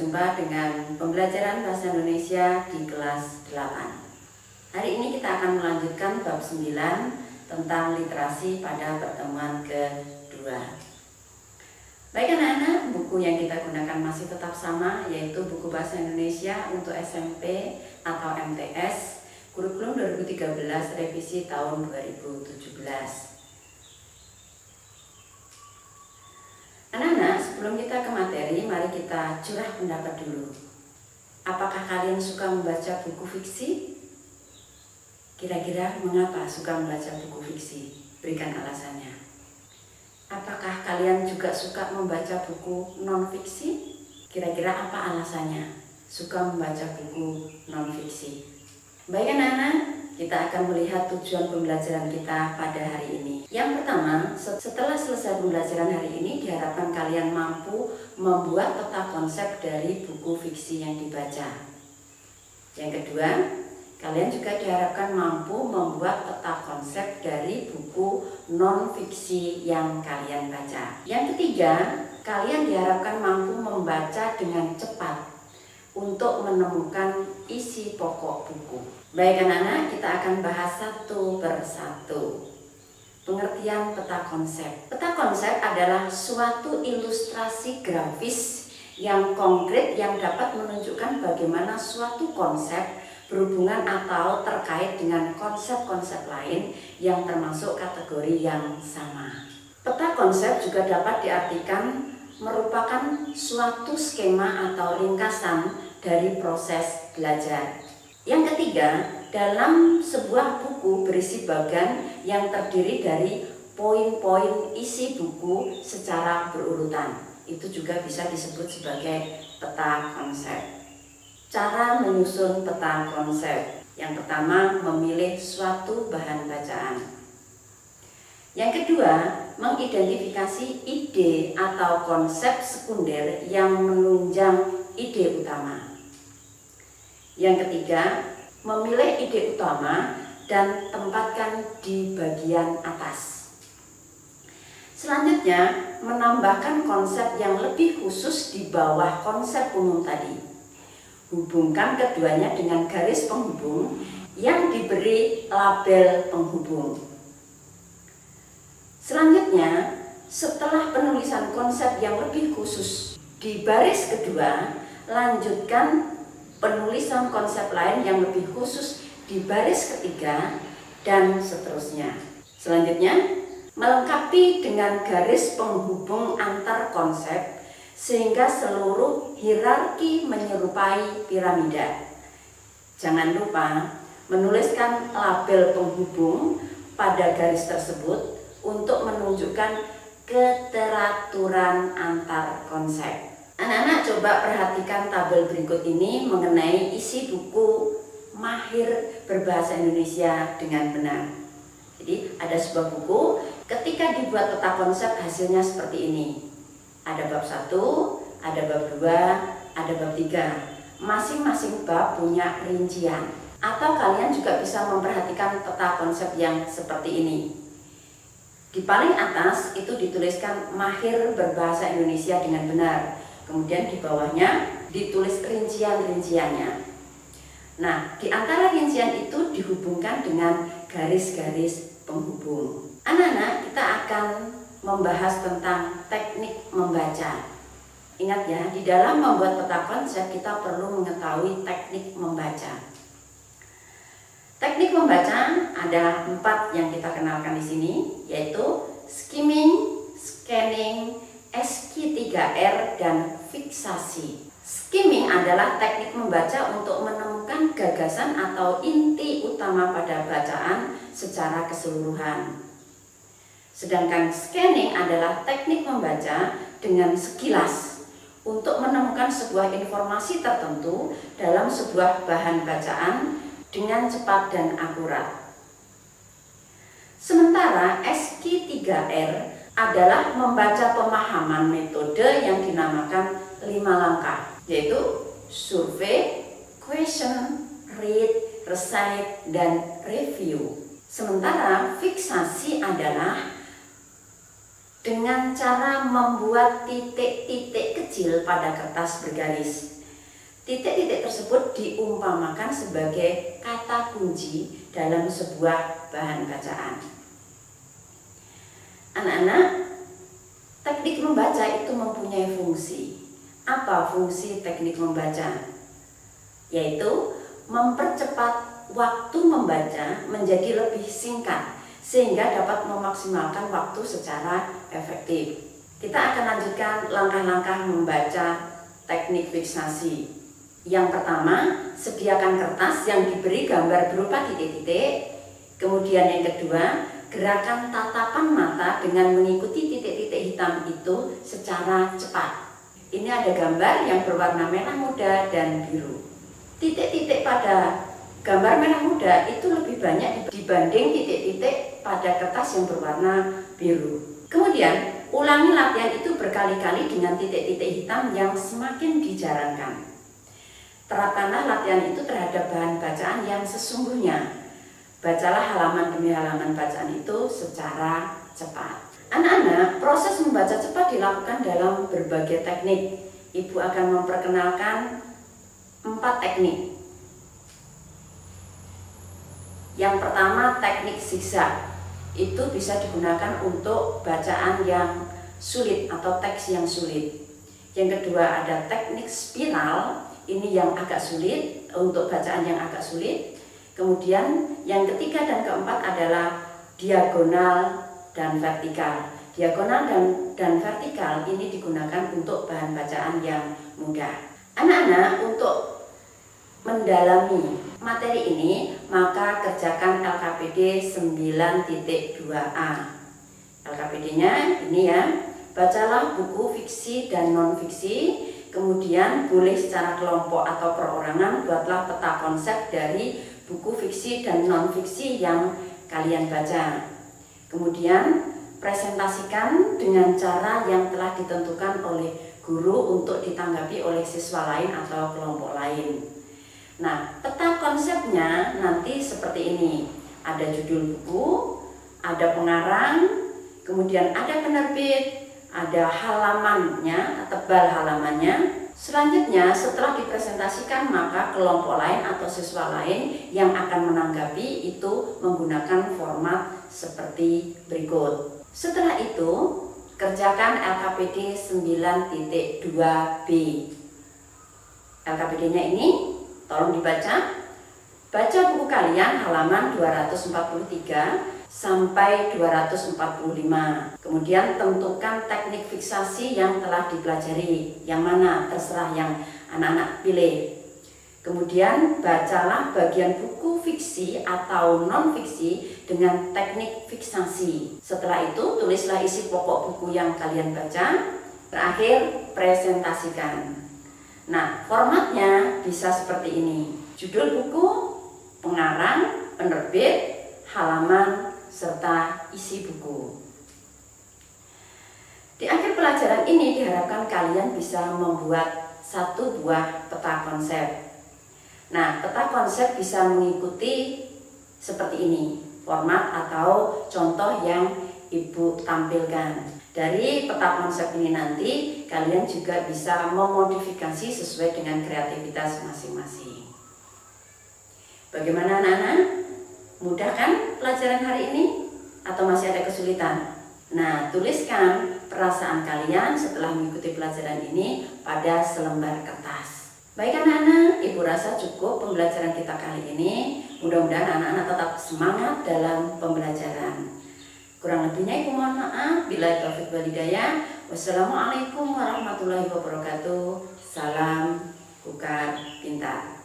berjumpa dengan pembelajaran Bahasa Indonesia di kelas 8. Hari ini kita akan melanjutkan bab 9 tentang literasi pada pertemuan kedua. Baik anak-anak, buku yang kita gunakan masih tetap sama, yaitu buku Bahasa Indonesia untuk SMP atau MTS, kurikulum 2013 revisi tahun 2017. Anak-anak, sebelum kita ke materi, mari kita curah pendapat dulu. Apakah kalian suka membaca buku fiksi? Kira-kira mengapa suka membaca buku fiksi? Berikan alasannya. Apakah kalian juga suka membaca buku non-fiksi? Kira-kira apa alasannya suka membaca buku non-fiksi? Baik anak-anak, kita akan melihat tujuan pembelajaran kita pada hari ini. Yang pertama, setelah selesai pembelajaran hari ini, diharapkan kalian mampu membuat peta konsep dari buku fiksi yang dibaca. Yang kedua, kalian juga diharapkan mampu membuat peta konsep dari buku non-fiksi yang kalian baca. Yang ketiga, kalian diharapkan mampu membaca dengan cepat untuk menemukan isi pokok buku. Baik anak-anak, kita akan bahas satu persatu. Pengertian peta konsep. Peta konsep adalah suatu ilustrasi grafis yang konkret yang dapat menunjukkan bagaimana suatu konsep berhubungan atau terkait dengan konsep-konsep lain yang termasuk kategori yang sama. Peta konsep juga dapat diartikan merupakan suatu skema atau ringkasan dari proses belajar. Yang ketiga, dalam sebuah buku berisi bagan yang terdiri dari poin-poin isi buku secara berurutan. Itu juga bisa disebut sebagai peta konsep. Cara menyusun peta konsep. Yang pertama, memilih suatu bahan bacaan. Yang kedua, mengidentifikasi ide atau konsep sekunder yang menunjang ide utama. Yang ketiga, memilih ide utama dan tempatkan di bagian atas. Selanjutnya, menambahkan konsep yang lebih khusus di bawah konsep umum tadi. Hubungkan keduanya dengan garis penghubung yang diberi label penghubung. Selanjutnya, setelah penulisan konsep yang lebih khusus di baris kedua, lanjutkan penulisan konsep lain yang lebih khusus di baris ketiga, dan seterusnya. Selanjutnya, melengkapi dengan garis penghubung antar konsep sehingga seluruh hierarki menyerupai piramida. Jangan lupa menuliskan label penghubung pada garis tersebut untuk menunjukkan keteraturan antar konsep. Anak-anak, coba perhatikan tabel berikut ini mengenai isi buku Mahir Berbahasa Indonesia dengan Benar. Jadi ada sebuah buku, ketika dibuat peta konsep hasilnya seperti ini. Ada bab 1, ada bab 2, ada bab 3. Masing-masing bab punya rincian. Atau kalian juga bisa memperhatikan peta konsep yang seperti ini. Di paling atas itu dituliskan Mahir Berbahasa Indonesia dengan Benar. Kemudian di bawahnya ditulis rincian-rinciannya. Nah, di antara rincian itu dihubungkan dengan garis-garis penghubung. Anak-anak, kita akan membahas tentang teknik membaca. Ingat ya, di dalam membuat peta konsep kita perlu mengetahui teknik membaca. Teknik membaca ada 4 yang kita kenalkan di sini, yaitu skimming, scanning, SQ3R, dan fiksasi. Skimming adalah teknik membaca untuk menemukan gagasan atau inti utama pada bacaan secara keseluruhan. Sedangkan scanning adalah teknik membaca dengan sekilas untuk menemukan sebuah informasi tertentu dalam sebuah bahan bacaan dengan cepat dan akurat. Sementara SQ3R adalah membaca pemahaman metode yang dinamakan 5 langkah, yaitu survei, question, read, recite, dan review. Sementara fiksasi adalah dengan cara membuat titik-titik kecil pada kertas bergaris. Titik-titik tersebut diumpamakan sebagai kata kunci dalam sebuah bahan bacaan. Anak-anak, teknik membaca itu mempunyai fungsi. Apa fungsi teknik membaca? Yaitu mempercepat waktu membaca menjadi lebih singkat sehingga dapat memaksimalkan waktu secara efektif. Kita akan lanjutkan langkah-langkah membaca teknik fiksasi. Yang pertama, sediakan kertas yang diberi gambar berupa titik-titik. Kemudian yang kedua, gerakan tatapan mata dengan mengikuti titik-titik hitam itu secara cepat. Ini ada gambar yang berwarna merah muda dan biru. Titik-titik pada gambar merah muda itu lebih banyak dibanding titik-titik pada kertas yang berwarna biru. Kemudian, ulangi latihan itu berkali-kali dengan titik-titik hitam yang semakin dijarangkan. Terapkanlah latihan itu terhadap bahan bacaan yang sesungguhnya. Bacalah halaman demi halaman bacaan itu secara cepat. Anak-anak, proses membaca cepat dilakukan dalam berbagai teknik. Ibu akan memperkenalkan 4 teknik. Yang pertama, teknik zigzag. Itu bisa digunakan untuk bacaan yang sulit atau teks yang sulit. Yang kedua, ada teknik spiral. Ini yang agak sulit, untuk bacaan yang agak sulit. Kemudian yang ketiga dan keempat adalah diagonal dan vertikal. Diagonal dan vertikal ini digunakan untuk bahan bacaan yang mudah. Anak-anak, untuk mendalami materi ini, maka kerjakan LKPD 9.2a. LKPD-nya ini ya, bacalah buku fiksi dan non-fiksi, kemudian boleh secara kelompok atau perorangan, buatlah peta konsep dari buku fiksi dan non-fiksi yang kalian baca. Kemudian presentasikan dengan cara yang telah ditentukan oleh guru untuk ditanggapi oleh siswa lain atau kelompok lain. Nah, peta konsepnya nanti seperti ini. Ada judul buku, ada pengarang, kemudian ada penerbit, ada halamannya, tebal halamannya. Selanjutnya, setelah dipresentasikan, maka kelompok lain atau siswa lain yang akan menanggapi itu menggunakan format seperti berikut. Setelah itu, kerjakan LKPD 9.2b. LKPD-nya ini tolong dibaca. Baca buku kalian halaman 243 sampai 245. Kemudian tentukan teknik fiksasi yang telah dipelajari. Yang mana terserah yang anak-anak pilih. Kemudian bacalah bagian buku fiksi atau non-fiksi dengan teknik fiksasi. Setelah itu tulislah isi pokok buku yang kalian baca. Terakhir presentasikan. Nah, formatnya bisa seperti ini. Judul buku, pengarang, penerbit, halaman, serta isi buku. Di akhir pelajaran ini diharapkan kalian bisa membuat 1 buah peta konsep. Nah, peta konsep bisa mengikuti seperti ini, format atau contoh yang Ibu tampilkan. Dari peta konsep ini nanti kalian juga bisa memodifikasi sesuai dengan kreativitas masing-masing. Bagaimana anak-anak? Mudah kan pelajaran hari ini? Atau masih ada kesulitan? Nah, tuliskan perasaan kalian setelah mengikuti pelajaran ini pada selembar kertas. Baik anak-anak, Ibu rasa cukup pembelajaran kita kali ini. Mudah-mudahan anak-anak tetap semangat dalam pembelajaran. Kurang lebihnya Ibu mohon maaf. Bila taufik wal hidayah. Wassalamualaikum warahmatullahi wabarakatuh. Salam Kukar Pintar.